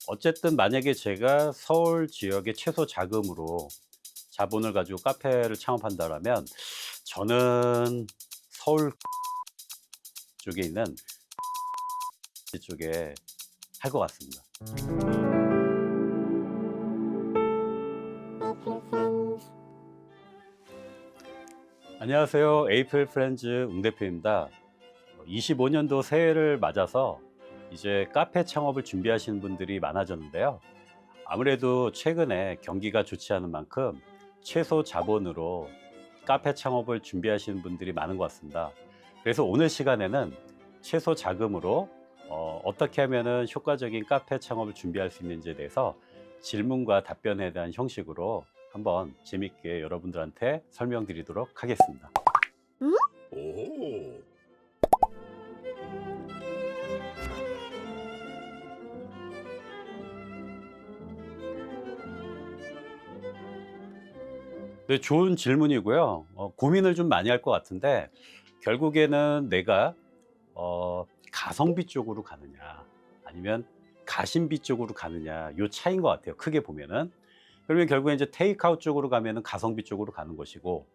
어쨌든 만약에 제가 서울 지역의 최소 자금으로 자본을 가지고 카페를 창업한다라면 저는 서울 쪽에 있는 쪽에 할 것 같습니다. 안녕하세요. 에이플 프렌즈 웅 대표입니다. 25년도 새해를 맞아서 이제 카페 창업을 준비하시는 분들이 많아졌는데요. 아무래도 최근에 경기가 좋지 않은 만큼 최소 자본으로 카페 창업을 준비하시는 분들이 많은 것 같습니다. 그래서 오늘 시간에는 최소 자금으로 어떻게 하면 효과적인 카페 창업을 준비할 수 있는지에 대해서 질문과 답변에 대한 형식으로 한번 재밌게 여러분들한테 설명드리도록 하겠습니다. 오, 네, 좋은 질문이고요. 고민을 좀 많이 할 것 같은데 결국에는 내가 가성비 쪽으로 가느냐 아니면 가심비 쪽으로 가느냐 요 차이인 것 같아요. 크게 보면은. 그러면 결국에 이제 테이크아웃 쪽으로 가면은 가성비 쪽으로 가는 것이고,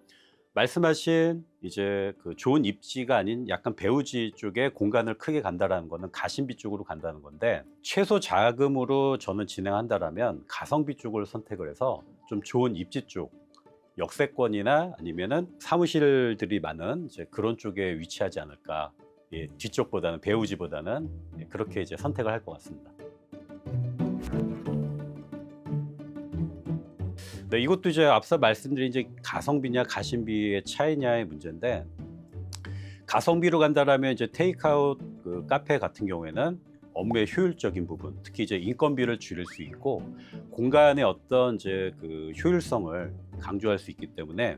말씀하신 이제 그 좋은 입지가 아닌 약간 배우지 쪽에 공간을 크게 간다라는 거는 가심비 쪽으로 간다는 건데, 최소 자금으로 저는 진행한다라면 가성비 쪽을 선택을 해서 좀 좋은 입지 쪽, 역세권이나 아니면은 사무실들이 많은 이제 그런 쪽에 위치하지 않을까. 예, 뒤쪽보다는 배우지보다는 예, 그렇게 이제 선택을 할 것 같습니다. 네, 이것도 이제 앞서 말씀드린 이제 가성비냐 가심비의 차이냐의 문제인데, 가성비로 간다라면 이제 테이크아웃 그 카페 같은 경우에는 업무의 효율적인 부분, 특히 이제 인건비를 줄일 수 있고 공간의 어떤 이제 그 효율성을 강조할 수 있기 때문에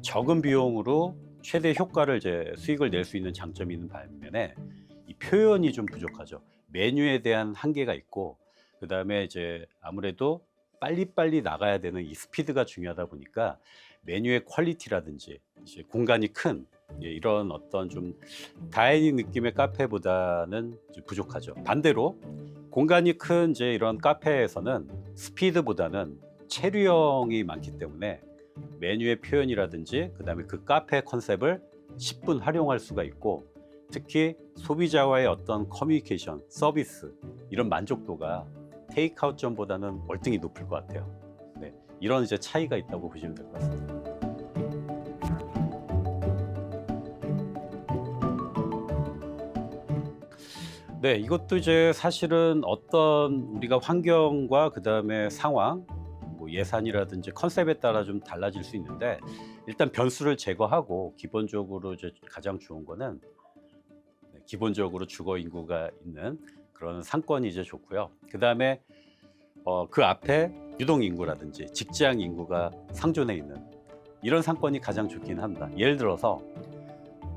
적은 비용으로 최대 효과를 이제 수익을 낼 수 있는 장점이 있는 반면에 이 표현이 좀 부족하죠. 메뉴에 대한 한계가 있고, 그다음에 이제 아무래도 빨리빨리 나가야 되는 이 스피드가 중요하다 보니까 메뉴의 퀄리티라든지 이제 공간이 큰 예, 이런 어떤 좀 다이닝 느낌의 카페보다는 좀 부족하죠. 반대로 공간이 큰 이제 이런 카페에서는 스피드보다는 체류형이 많기 때문에 메뉴의 표현이라든지 그다음에 그 카페 컨셉을 10분 활용할 수가 있고, 특히 소비자와의 어떤 커뮤니케이션, 서비스 이런 만족도가 테이크아웃점보다는 월등히 높을 것 같아요. 네, 이런 이제 차이가 있다고 보시면 될 것 같습니다. 네, 이것도 이제 사실은 어떤 우리가 환경과 그다음에 상황, 뭐 예산이라든지 컨셉에 따라 좀 달라질 수 있는데, 일단 변수를 제거하고 기본적으로 이제 가장 좋은 거는 네, 기본적으로 주거 인구가 있는 그런 상권이 이제 좋고요. 그다음에 그 앞에 유동 인구라든지 직장 인구가 상존해 있는 이런 상권이 가장 좋긴 합니다. 예를 들어서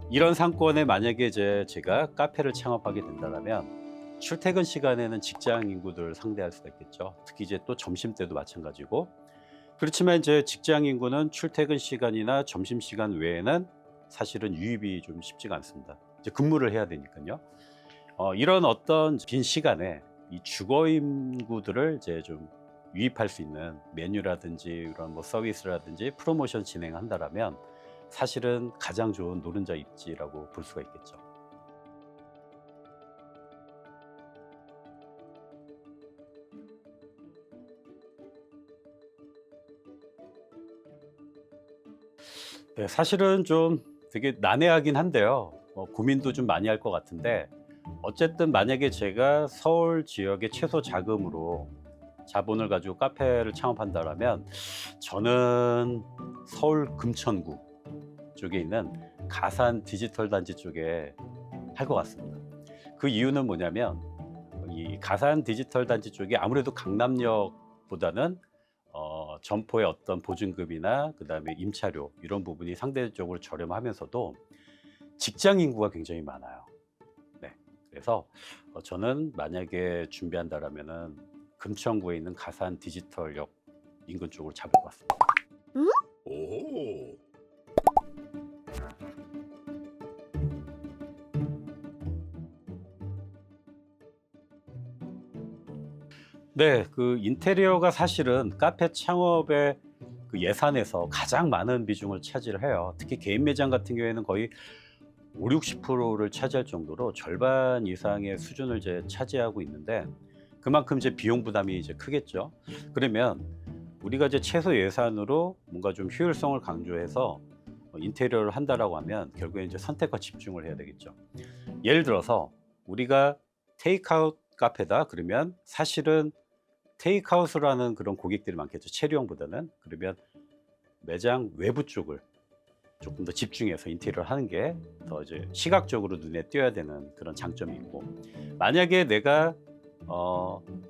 이런 상권에 만약에 이제 제가 카페를 창업하게 된다면 출퇴근 시간에는 직장 인구들을 상대할 수가 있겠죠. 특히 이제 또 점심때도 마찬가지고. 그렇지만 이제 직장 인구는 출퇴근 시간이나 점심 시간 외에는 사실은 유입이 좀 쉽지가 않습니다. 이제 근무를 해야 되니까요. 이런 어떤 빈 시간에 이 주거 인구들을 이제 좀 유입할 수 있는 메뉴라든지 그런 뭐 서비스라든지 프로모션 진행한다라면 사실은 가장 좋은 노른자 입지라고 볼 수가 있겠죠. 네, 사실은 좀 되게 난해하긴 한데요. 고민도 좀 많이 할 것 같은데, 어쨌든 만약에 제가 서울 지역의 최소 자금으로 자본을 가지고 카페를 창업한다라면 저는 서울 금천구 쪽에 있는 가산 디지털 단지 쪽에 할 것 같습니다. 그 이유는 뭐냐면 이 가산 디지털 단지 쪽이 아무래도 강남역보다는 점포의 어떤 보증금이나 그다음에 임차료 이런 부분이 상대적으로 저렴하면서도 직장 인구가 굉장히 많아요. 네. 그래서 저는 만약에 준비한다라면은 금천구에 있는 가산 디지털역 인근 쪽으로 잡을 것 같습니다. 오, 네, 그 인테리어가 사실은 카페 창업의 그 예산에서 가장 많은 비중을 차지를 해요. 특히 개인 매장 같은 경우에는 거의 5, 60%를 차지할 정도로 절반 이상의 수준을 이제 차지하고 있는데 그만큼 이제 비용 부담이 이제 크겠죠. 그러면 우리가 이제 최소 예산으로 뭔가 좀 효율성을 강조해서 인테리어를 한다라고 하면 결국에 이제 선택과 집중을 해야 되겠죠. 예를 들어서 우리가 테이크아웃 카페다 그러면 사실은 테이크아웃을 하는 그런 고객들이 많겠죠. 체류형보다는. 그러면 매장 외부 쪽을 조금 더 집중해서 인테리어를 하는 게 더 이제 시각적으로 눈에 띄어야 되는 그런 장점이 있고, 만약에 내가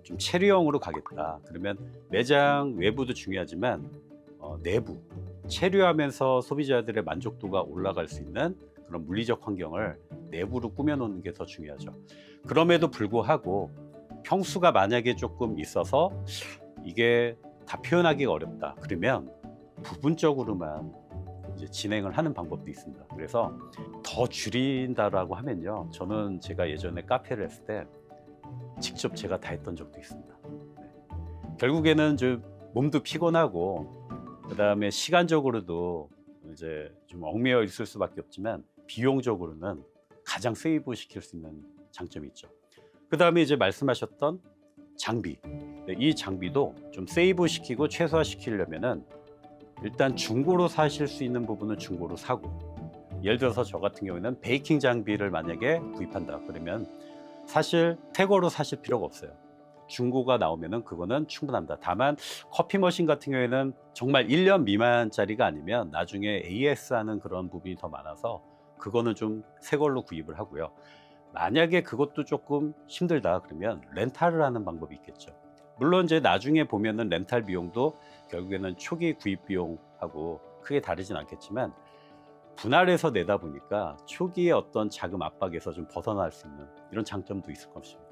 좀 체류형으로 가겠다 그러면 매장 외부도 중요하지만 내부 체류하면서 소비자들의 만족도가 올라갈 수 있는 그런 물리적 환경을 내부로 꾸며놓는 게 더 중요하죠. 그럼에도 불구하고 평수가 만약에 조금 있어서 이게 다 표현하기가 어렵다 그러면 부분적으로만 이제 진행을 하는 방법도 있습니다. 그래서 더 줄인다라고 하면요, 저는 제가 예전에 카페를 했을 때 직접 제가 다 했던 적도 있습니다. 네. 결국에는 좀 몸도 피곤하고 그 다음에 시간적으로도 이제 좀 얽매여 있을 수밖에 없지만 비용적으로는 가장 세이브 시킬 수 있는 장점이 있죠. 그 다음에 이제 말씀하셨던 장비, 네, 이 장비도 좀 세이브 시키고 최소화 시키려면은 일단 중고로 사실 수 있는 부분은 중고로 사고, 예를 들어서 저 같은 경우에는 베이킹 장비를 만약에 구입한다 그러면 사실 새 거로 사실 필요가 없어요. 중고가 나오면은 그거는 충분합니다. 다만 커피 머신 같은 경우에는 정말 1년 미만짜리가 아니면 나중에 AS 하는 그런 부분이 더 많아서 그거는 좀 새 걸로 구입을 하고요. 만약에 그것도 조금 힘들다 그러면 렌탈을 하는 방법이 있겠죠. 물론 이제 나중에 보면은 렌탈 비용도 결국에는 초기 구입 비용하고 크게 다르진 않겠지만 분할해서 내다 보니까 초기에 어떤 자금 압박에서 좀 벗어날 수 있는 이런 장점도 있을 것입니다.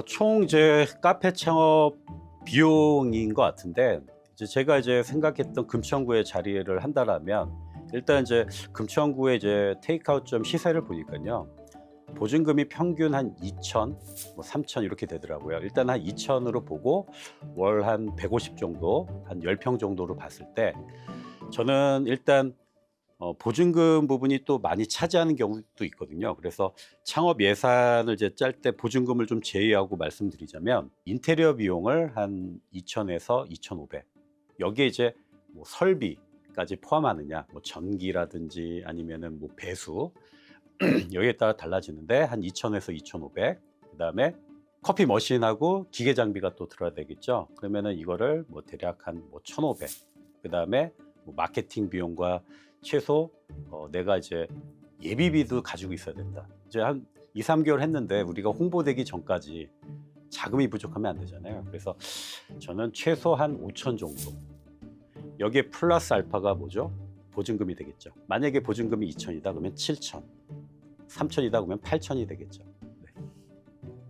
총 이제 카페 창업 비용인 것 같은데, 이제 제가 이제 생각했던 금천구에 자리를 한다라면 일단 이제 금천구의 이제 테이크아웃점 시세를 보니까요, 보증금이 평균 한 2천, 뭐 3천 이렇게 되더라고요. 일단 한 2천으로 보고 월 한 150 정도, 한 10평 정도로 봤을 때 저는 일단 보증금 부분이 또 많이 차지하는 경우도 있거든요. 그래서 창업 예산을 이제 짤 때 보증금을 좀 제외하고 말씀드리자면 인테리어 비용을 한 2천에서 2,500. 여기에 이제 뭐 설비까지 포함하느냐, 뭐 전기라든지 아니면은 뭐 배수 여기에 따라 달라지는데 한 2천에서 2,500. 그다음에 커피 머신하고 기계 장비가 또 들어야 되겠죠. 그러면은 이거를 뭐 대략 한 뭐 1,500. 그다음에 뭐 마케팅 비용과 최소 내가 이제 예비비도 가지고 있어야 된다. 이제 한 2, 3개월 했는데 우리가 홍보되기 전까지 자금이 부족하면 안 되잖아요. 그래서 저는 최소 한 5천 정도. 여기에 플러스 알파가 뭐죠? 보증금이 되겠죠. 만약에 보증금이 2천이다 그러면 7천, 3천이다 그러면 8천이 되겠죠. 네.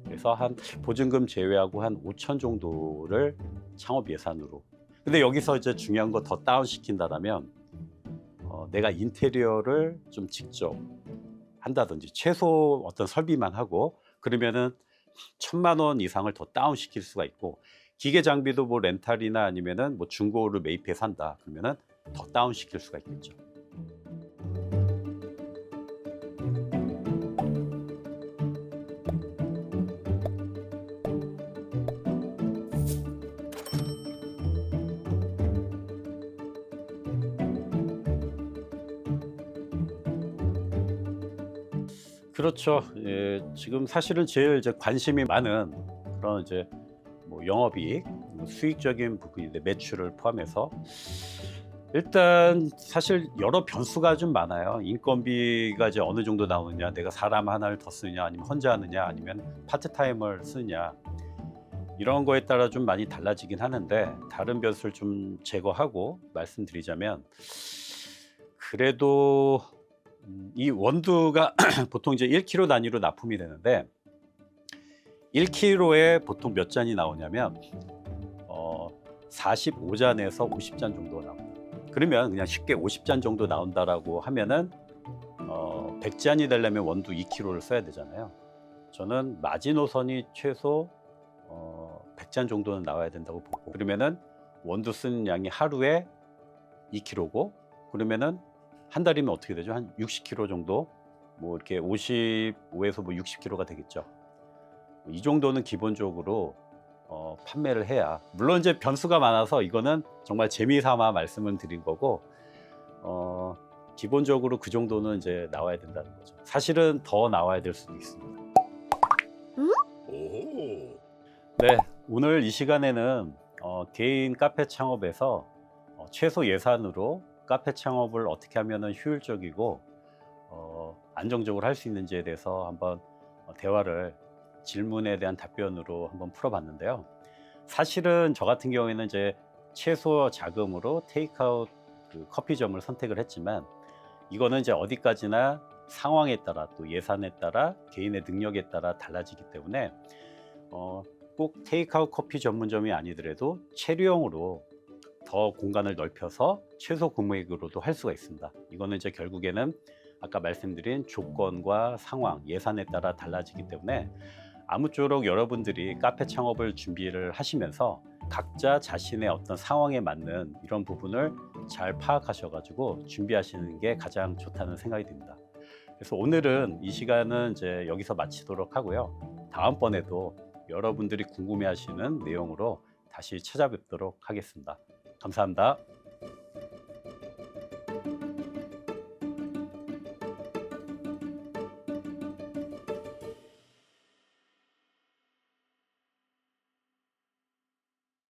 그래서 한 보증금 제외하고 한 5천 정도를 창업 예산으로. 근데 여기서 이제 중요한 거 더 다운 시킨다라면 내가 인테리어를 좀 직접 한다든지 최소 어떤 설비만 하고 그러면은 1,000만 원 이상을 더 다운 시킬 수가 있고, 기계 장비도 뭐 렌탈이나 아니면은 뭐 중고를 매입해 산다 그러면은 더 다운 시킬 수가 있겠죠. 그렇죠. 예, 지금 사실은 제일 이제 관심이 많은 그런 이제 뭐 영업이익, 뭐 수익적인 부분인데 매출을 포함해서 일단 사실 여러 변수가 좀 많아요. 인건비가 이제 어느 정도 나오느냐, 내가 사람 하나를 더 쓰느냐, 아니면 혼자 하느냐, 아니면 파트타임을 쓰느냐, 이런 거에 따라 좀 많이 달라지긴 하는데 다른 변수를 좀 제거하고 말씀드리자면 그래도 이 원두가 보통 이제 1kg 단위로 납품이 되는데 1kg에 보통 몇 잔이 나오냐면 45잔에서 50잔 정도가 나옵니다. 그러면 그냥 쉽게 50잔 정도 나온다라고 하면은 100잔이 되려면 원두 2kg를 써야 되잖아요. 저는 마지노선이 최소 100잔 정도는 나와야 된다고 보고, 그러면은 원두 쓰는 양이 하루에 2kg고, 그러면은 한 달이면 어떻게 되죠? 한 60kg 정도, 뭐 이렇게 55에서 뭐 60kg가 되겠죠. 이 정도는 기본적으로 판매를 해야, 물론 이제 변수가 많아서 이거는 정말 재미삼아 말씀을 드린 거고, 기본적으로 그 정도는 이제 나와야 된다는 거죠. 사실은 더 나와야 될 수도 있습니다. 오호. 네, 오늘 이 시간에는 개인 카페 창업에서 최소 예산으로 카페 창업을 어떻게 하면 효율적이고 안정적으로 할 수 있는지에 대해서 한번 대화를, 질문에 대한 답변으로 한번 풀어봤는데요. 사실은 저 같은 경우에는 이제 최소 자금으로 테이크아웃 그 커피점을 선택을 했지만, 이거는 이제 어디까지나 상황에 따라, 또 예산에 따라, 개인의 능력에 따라 달라지기 때문에 꼭 테이크아웃 커피 전문점이 아니더라도 체류형으로 더 공간을 넓혀서 최소 금액으로도 할 수가 있습니다. 이거는 이제 결국에는 아까 말씀드린 조건과 상황, 예산에 따라 달라지기 때문에 아무쪼록 여러분들이 카페 창업을 준비를 하시면서 각자 자신의 어떤 상황에 맞는 이런 부분을 잘 파악하셔가지고 준비하시는 게 가장 좋다는 생각이 듭니다. 그래서 오늘은 이 시간은 이제 여기서 마치도록 하고요. 다음번에도 여러분들이 궁금해하시는 내용으로 다시 찾아뵙도록 하겠습니다. 감사합니다.